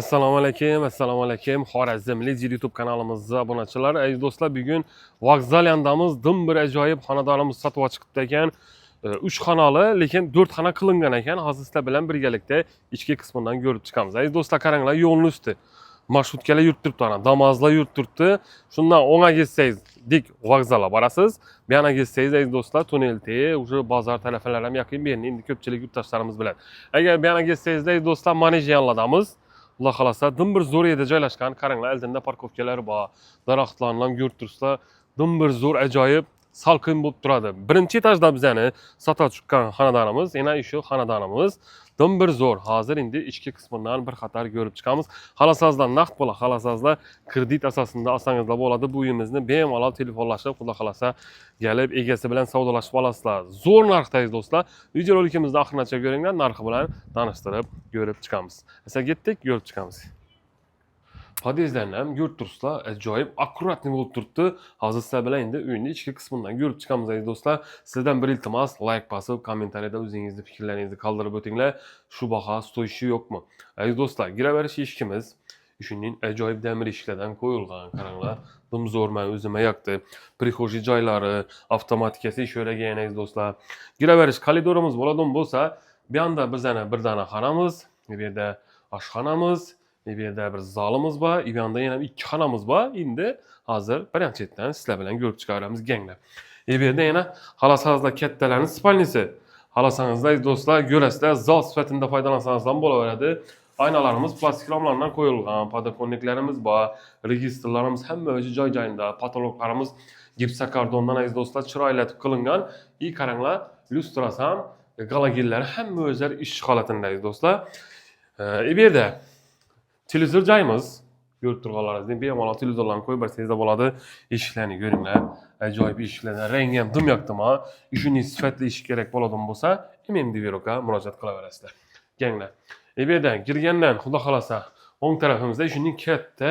Assalomu alaykum. Xorazmli YouTube kanalimizga obunachilar. Aziz do'stlar, bugun vokzal yandamiz. Dim bir ajoyib xonadonimiz sotib chiqibdi ekan. 3 xonali, lekin 4 xona qilingan ekan. Hozir sizlar bilan birgalikda ichki qismidan ko'rib chiqamiz. Aziz do'stlar, qaranglar, yo'lning usti. Marshrutkalar yurib turibdi, ana Damas'lar yurib turibdi. Shundan o'ngga ketsangiz dik vokzalga borasiz. Bu yana ketsangiz aziz do'stlar, Tunelti, o'sha bozor tarafilar ham yaqin. Bu yerni endi ko'pchilik yurtdoshlarimiz bilan. Agar bu yana ketsangiz aziz do'stlar, manej yanladamiz. Xudo xolasa dim bir zo'r yerda joylashgan. Qaranglar, oldinda parkovkalar bor. Daraxtlarni ham ko'rib turibsizlar. Dim bir zo'r ajoyib salqin bo'lib turadi. Birinchi etajda bizani sotib chiqqan xonadonimiz, yana shu xonadonimiz dim bir zo'r. Hozir endi ichki qismidan bir qator ko'rib chiqamiz. Xohlasangizlar naqd pul, xohlasangizlar kredit asosida olsangizlar bo'ladi. Bu uyimizni bemalol telefonlashib, xudo xolasa kelib egasi bilan savdolashib olasizlar. Zo'r narxdaysiz do'stlar. Videorolikimizni oxirigacha ko'ringlar, narxi bilan tanishtirib ko'rib chiqamiz. Esa ketdik, ko'rib chiqamiz. Podyezdlarni ham ko'rib turibsizlar, ajoyib akkuratni bo'lib turibdi. Hozir sizlar bilan endi uyning ichki qismidan ko'rib chiqamiz aziz do'stlar. Sizlardan bir iltimos, like bosib, kommentariyada o'zingizni fikrlaringizni qoldirib o'tinglar. Shu baho stoyishi yo'qmi? Aziz do'stlar, giraverish eshikimiz shuningdek ajoyib demir eshiklardan qo'yilgan. Qaranglar, dim zo'rman o'zimga yoqdi. Prixojiy joylari, avtomatikasi ishoragan aziz do'stlar. Giraverish koridorimiz bo'ladigan bo'lsa, bu yoqda bizani bir dona xonamiz, bu yerda oshxonamiz, bu yerda bir zalimiz bor, bu yoqda yana 2 xonamiz bor. Endi hozir birinchidan sizlar bilan ko'rib chiqaramiz ganglar. Bu yerda yana xohlasangizlar kattalarning spalnisi. Xohlasangizlar do'stlar, ko'rasizlar, zal sifatida foydalansangiz ham bo'laveradi. Aynalarimiz plastik ramlardan qo'yilgan, podokonnetlarimiz bor, registrlarimiz hamma o'zi joy-joyida, patologlarimiz gipsokardondan aziz do'stlar chiroylatib qilingan. Qaranglar, lyustrasi ham, galogellari hamma o'zlari ish holatida aziz do'stlar. Bu yerda televizor joyimiz, ko'rib turganlaringizdek, bemalol televizorlarni qo'yib bersangiz bo'ladi. Eshiklarni ko'ringlar, ajoyib eshiklar, rangi ham dim yoqdimi? Shunday sifatli eshik kerak bo'ladigan bo'lsa, MMDVRO'ga murojaat qilaverasizlar. Ganglar. Bu yerdan kirgandan xudo xolasa o'ng tarafimizda shunday katta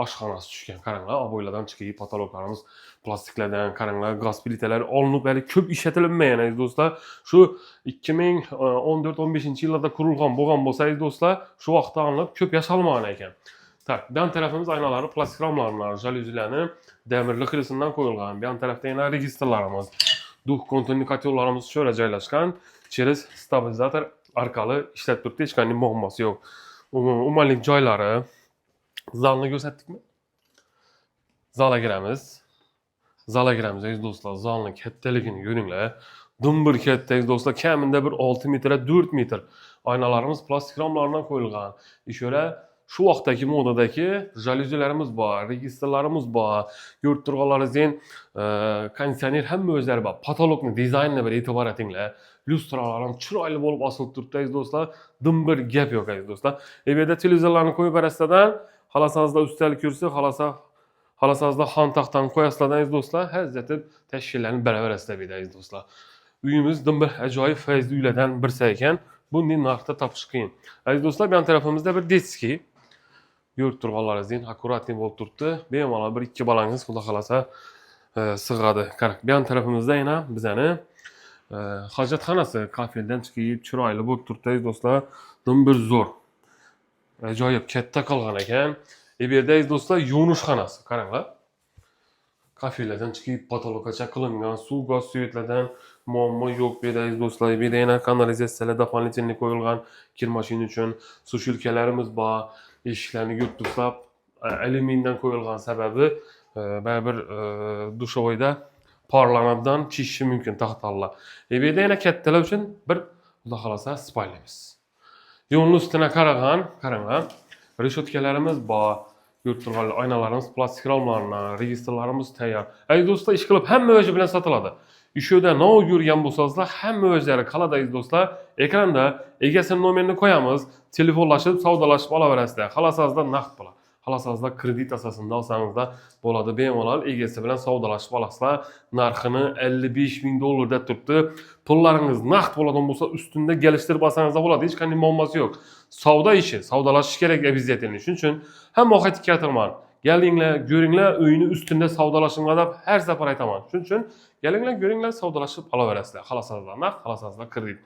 oshxonasi tushgan. Qaranglar, oboylardan chiqib patologlarimiz plastiklardan, qaranglar, gaz plitalari olinib, hali ko'p ishlatilmagan aziz do'stlar. Shu 2014-15-yillarda qurilgan bo'lgan bo'lsa aziz do'stlar, shu vaqtda olinib ko'p yashalmagan ekan. Tak, bu tarafimiz aynalari plastik ramlarlar, jalyuzilarni damirli xilisidan qo'yilgan. Bu tarafda yana registrlarimiz, duh konturli kotellarimiz shunday joylashgan. Через stabilizator orqali ishlab turibdi, hech qanday muammosi yo'q. Umumlik joylari, zalni ko'rsatdikmi? Zalga kiramiz. Zalga kiramiz aziz do'stlar, zalning kattaligini ko'ringlar. Dim bir katta aziz do'stlar, kamida bir 6 metr, 4 metr. Aynalarimiz plastik ramlardan qo'yilgan. Ishora shu vaqtdagi modadagi jalyuzilarimiz bor, registrlarimiz bor. Ko'rib turganlaringizdek, konditsioner hamma o'zlari bor. Patologning dizaynini bir e'tibor etinglar. Lyustralarimiz chiroyli bo'lib osilib turibdi aziz do'stlar. Dim bir gap yo'q aziz do'stlar. Bu yerda televizorlarni qo'yib berasizlar, xohlasangizlar ustalik kursi, xohlasangizlar xontaxtdan qo'yasizlar aziz do'stlar. Hazratib tashkillarni beraverasizlar bu yerda aziz do'stlar. Uyimiz dim bir ajoyib fayzli uylardan birisi ekan. Bunday narxda topish qiyin. Aziz do'stlar, bu tarafimizda bir detskiy ko'rib turganlaringizdek akkuratni bo'lib turibdi. Bemalol bir 2 bolangiz xudo xolasa sig'adi. Qarang, bu tarafimizda yana bizani hojatxonasi kafeldan chiqib chiroyli bo'lib turibdi aziz do'stlar. Dim bir zo'r. Ajoyib katta qilgan ekan. Bu yerda aziz do'stlar yuvinish xonasi. Qaranglar. Kafellardan chiqib patologgacha qilingan, suv gaz suyetlardan muammo yo'q bu yerda aziz do'stlar. Bu yerda yana kanalizatsiyalar дополнительный qo'yilgan, kir mashina uchun sushilkalarimiz bor. Eshiklarni ko'rib turib, alyuminiydan qo'yilgan sababi baribir dushovoyda parlamentdan chishishi mumkin taxtalar. Bu yerda yana kattalar uchun bir xudo xolasa spalnamiz. Yo'lning ustiga qaranglar, reshotkalarimiz bor. Ko'rib turganlar, aynalarimiz plastik ramlardan, registrlarimiz tayyor. Aziz do'stlar, ish qilib hamma o'zi bilan sotiladi. Ishyoda nov yurgan bo'lsangizlar, hamma o'zlari qoladi aziz do'stlar. Ekranda egasining nomerini qo'yamiz, telefonlashib, savdolashib olaverasizlar. Xohlasangizlar naqd pul, xohlasangizlar kredit asosida olsangizlar bo'ladi. Bemalol egasi bilan savdolashib olasizlar. Narxini $55,000 deb turibdi. Pullaringiz naqd bo'ladigan bo'lsa, ustunda kelishtirib olsangizlar bo'ladi. Hech qanday muammosi yo'q. Savdo ishi, savdolashish kerak обязательно. Shuning uchun hamma vaqt katirman. Kelinglar, ko'ringlar, uyni ustunda savdolashinglar deb har safar aytaman. Shuning uchun kelinglar, ko'ringlar, savdolashib olaverasizlar. Xohlasangizlar naqd, xohlasangizlar kredit.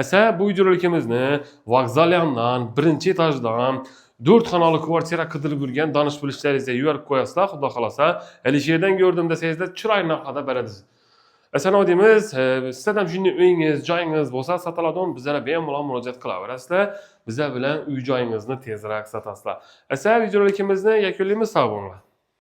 Esa bu videorolikimizni vokzal yonidan, birinchi etajdan 4 xanalı kvartira qidirib yurgan danış bilishlaringizga yuvarib qo'yasizlar, xudo xolasa. Elişerden gördüğümde sizde chiroyli narxda beradi. Sanadimiz, sizlar ham shunday uyingiz, joyingiz bo'lsa, sotiladigan bizlarga bemalol murojaat qilaverasizlar. Bizlar bilan uy joyingizni tezroq sotasizlar. Asa videolarimizni yakunlaymiz, sog' bo'linglar.